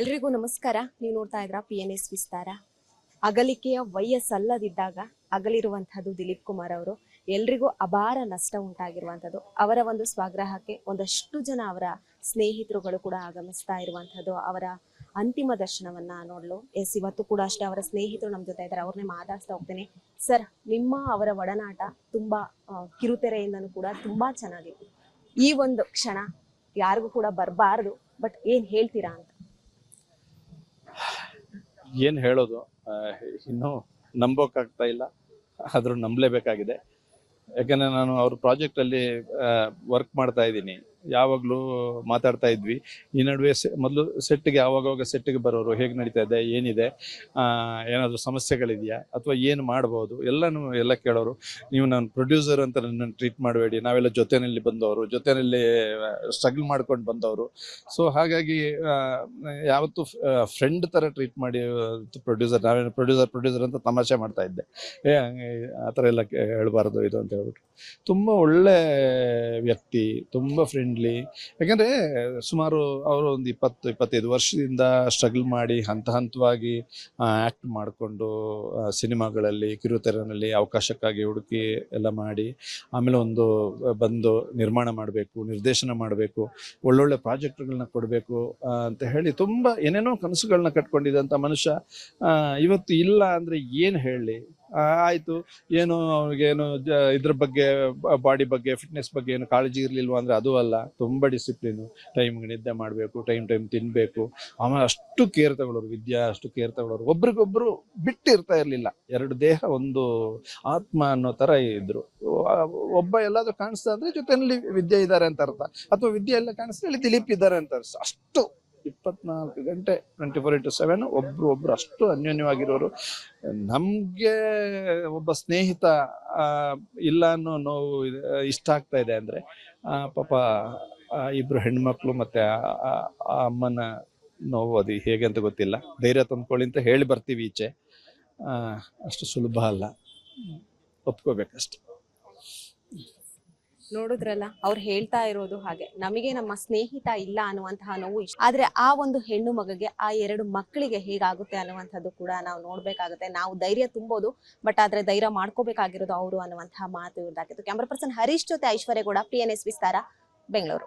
ಎಲ್ರಿಗೂ ನಮಸ್ಕಾರ. ನೀವು ನೋಡ್ತಾ ಇದ್ರ PNS ವಿಸ್ತಾರ. ಅಗಲಿಕೆಯ ವಯಸ್ಸಲ್ಲದಿದ್ದಾಗ ಅಗಲಿರುವಂತಹದ್ದು ದಿಲೀಪ್ ಕುಮಾರ್ ಅವರು. ಎಲ್ರಿಗೂ ಅಪಾರ ನಷ್ಟ ಉಂಟಾಗಿರುವಂತದ್ದು. ಅವರ ಒಂದು ಸ್ವಗ್ರಹಕ್ಕೆ ಒಂದಷ್ಟು ಜನ ಅವರ ಸ್ನೇಹಿತರುಗಳು ಕೂಡ ಆಗಮಿಸ್ತಾ ಇರುವಂತದ್ದು, ಅವರ ಅಂತಿಮ ದರ್ಶನವನ್ನ ನೋಡಲು. ಇವತ್ತು ಕೂಡ ಅಷ್ಟೇ ಅವರ ಸ್ನೇಹಿತರು ನಮ್ಮ ಜೊತೆ ಇದ್ದಾರೆ, ಅವ್ರನ್ನೇ ಮಾತಾಡ್ತಾ ಹೋಗ್ತೇನೆ. ಸರ್, ನಿಮ್ಮ ಅವರ ಒಡನಾಟ ತುಂಬಾ ಕಿರುತೆರೆಯಿಂದನೂ ಕೂಡ ತುಂಬಾ ಚೆನ್ನಾಗಿತ್ತು. ಈ ಒಂದು ಕ್ಷಣ ಯಾರಿಗೂ ಕೂಡ ಬರಬಾರದು, ಬಟ್ ಏನ್ ಹೇಳ್ತೀರಾ ಅಂತ? ಏನು ಹೇಳೋದು, ಇನ್ನೂ ನಂಬೋಕ್ಕಾಗ್ತಾ ಇಲ್ಲ, ಆದರೂ ನಂಬಲೇಬೇಕಾಗಿದೆ. ಯಾಕಂದರೆ ನಾನು ಅವ್ರ ಪ್ರಾಜೆಕ್ಟಲ್ಲಿ ವರ್ಕ್ ಮಾಡ್ತಾ ಇದ್ದೀನಿ, ಯಾವಾಗಲೂ ಮಾತಾಡ್ತಾ ಇದ್ವಿ. ಈ ನಡುವೆ ಮೊದಲು ಸೆಟ್ಟಿಗೆ ಆವಾಗವಾಗ ಸೆಟ್ಟಿಗೆ ಬರೋರು, ಹೇಗೆ ನಡೀತಾ ಇದೆ, ಏನಿದೆ, ಏನಾದರೂ ಸಮಸ್ಯೆಗಳಿದೆಯಾ ಅಥವಾ ಏನು ಮಾಡ್ಬೋದು ಎಲ್ಲ ಕೇಳೋರು. ನೀವು ನಾನು ಪ್ರೊಡ್ಯೂಸರ್ ಅಂತ ನನ್ನನ್ನು ಟ್ರೀಟ್ ಮಾಡಬೇಡಿ, ನಾವೆಲ್ಲ ಜೊತೆಯಲ್ಲಿ ಬಂದವರು, ಜೊತೆಯಲ್ಲಿ ಸ್ಟ್ರಗಲ್ ಮಾಡ್ಕೊಂಡು ಬಂದವರು. ಸೊ ಹಾಗಾಗಿ ಯಾವತ್ತೂ ಫ್ರೆಂಡ್ ಥರ ಟ್ರೀಟ್ ಮಾಡಿ ಪ್ರೊಡ್ಯೂಸರ್, ನಾವೇನು ಪ್ರೊಡ್ಯೂಸರ್ ಅಂತ ತಮಾಷೆ ಮಾಡ್ತಾ ಇದ್ದೆ. ಆ ಥರ ಎಲ್ಲ ಹೇಳಬಾರ್ದು ಇದು ಅಂತ ಹೇಳ್ಬಿಟ್ಟು. ತುಂಬ ಒಳ್ಳೆ ವ್ಯಕ್ತಿ, ತುಂಬ ಫ್ರೆಂಡ್ಲಿ. ಯಾಕಂದರೆ ಸುಮಾರು ಅವರು ಒಂದು 20-25 ವರ್ಷದಿಂದ ಸ್ಟ್ರಗಲ್ ಮಾಡಿ ಹಂತವಾಗಿ ಆ್ಯಕ್ಟ್ ಮಾಡಿಕೊಂಡು ಸಿನಿಮಾಗಳಲ್ಲಿ, ಕಿರುತೆರೆನಲ್ಲಿ ಅವಕಾಶಕ್ಕಾಗಿ ಹುಡುಕಿ ಎಲ್ಲ ಮಾಡಿ, ಆಮೇಲೆ ಒಂದು ಬಂದು ನಿರ್ಮಾಣ ಮಾಡಬೇಕು, ನಿರ್ದೇಶನ ಮಾಡಬೇಕು, ಒಳ್ಳೊಳ್ಳೆ ಪ್ರಾಜೆಕ್ಟ್ಗಳನ್ನ ಕೊಡಬೇಕು ಅಂತ ಹೇಳಿ ತುಂಬ ಏನೇನೋ ಕನಸುಗಳನ್ನ ಕಟ್ಕೊಂಡಿದ್ದಂಥ ಮನುಷ್ಯ ಇವತ್ತು ಇಲ್ಲ ಅಂದರೆ ಏನು ಹೇಳಲಿ. ಆಯಿತು, ಏನು ಅವ್ರಿಗೇನು ಇದ್ರ ಬಗ್ಗೆ, ಬಾಡಿ ಬಗ್ಗೆ, ಫಿಟ್ನೆಸ್ ಬಗ್ಗೆ ಏನು ಕಾಳಜಿ ಇರಲಿಲ್ವ ಅಂದರೆ ಅದು ಅಲ್ಲ. ತುಂಬ ಡಿಸಿಪ್ಲಿನು, ಟೈಮ್ಗೆ ನಿದ್ದೆ ಮಾಡಬೇಕು, ಟೈಮ್ ತಿನ್ನಬೇಕು. ಆಮೇಲೆ ಅಷ್ಟು ಕೇರ್ ತಗೊಳ್ಳೋರು, ವಿದ್ಯಾ ಅಷ್ಟು ಕೇರ್ ತಗೊಳ್ಳೋರು. ಒಬ್ರಿಗೊಬ್ಬರು ಬಿಟ್ಟಿರ್ತಾ ಇರಲಿಲ್ಲ. ಎರಡು ದೇಹ ಒಂದು ಆತ್ಮ ಅನ್ನೋ ಥರ ಇದ್ದರು. ಒಬ್ಬ ಎಲ್ಲಾದರೂ ಕಾಣಿಸ್ತಾ ಅಂದರೆ ಜೊತೆಯಲ್ಲಿ ವಿದ್ಯೆ ಇದ್ದಾರೆ ಅಂತ ಅರ್ಥ, ಅಥವಾ ವಿದ್ಯೆ ಎಲ್ಲ ಕಾಣಿಸ್ತಾ ಇಲ್ಲಿ ದಿಲೀಪ್ ಇದ್ದಾರೆ ಅಂತ ಅರ್ಥ. ಅಷ್ಟು 24 ಗಂಟೆ 24/7 ಒಬ್ರು ಅಷ್ಟು ಅನ್ಯೋನ್ಯವಾಗಿರೋರು. ನಮಗೆ ಒಬ್ಬ ಸ್ನೇಹಿತ ಇಲ್ಲ ಅನ್ನೋ ನೋವು ಇಷ್ಟ ಆಗ್ತಾ ಇದೆ ಅಂದರೆ ಪಾಪ ಇಬ್ಬರು ಹೆಣ್ಮಕ್ಳು ಮತ್ತು ಆ ಅಮ್ಮನ ನೋವು ಅದು ಹೇಗೆ ಅಂತ ಗೊತ್ತಿಲ್ಲ. ಧೈರ್ಯ ತಂದ್ಕೊಳ್ಳಿ ಅಂತ ಹೇಳಿ ಬರ್ತೀವಿ ಈಚೆ, ಅಷ್ಟು ಸುಲಭ ಅಲ್ಲ, ಒಪ್ಕೋಬೇಕಷ್ಟೆ. ನೋಡಿದ್ರಲ್ಲ, ಅವ್ರು ಹೇಳ್ತಾ ಇರೋದು ಹಾಗೆ. ನಮಗೆ ನಮ್ಮ ಸ್ನೇಹಿತ ಇಲ್ಲ ಅನ್ನುವಂತಹ ನೋವು ಇಷ್ಟ, ಆದ್ರೆ ಆ ಒಂದು ಹೆಣ್ಣು ಮಗಗೆ, ಆ 2 ಮಕ್ಕಳಿಗೆ ಹೇಗಾಗುತ್ತೆ ಅನ್ನುವಂಥದ್ದು ಕೂಡ ನಾವು ನೋಡ್ಬೇಕಾಗುತ್ತೆ. ನಾವು ಧೈರ್ಯ ತುಂಬೋದು, ಬಟ್ ಆದ್ರೆ ಧೈರ್ಯ ಮಾಡ್ಕೋಬೇಕಾಗಿರೋದು ಅವರು ಅನ್ನುವಂತಹ ಮಾತು ಇವ್ರದಾಗಿತ್ತು. ಕ್ಯಾಮ್ರಾ ಪರ್ಸನ್ ಹರೀಶ್ ಜೊತೆ ಐಶ್ವರ್ಯ ಗೌಡ, PNS ವಿಸ್ತಾರ, ಬೆಂಗಳೂರು.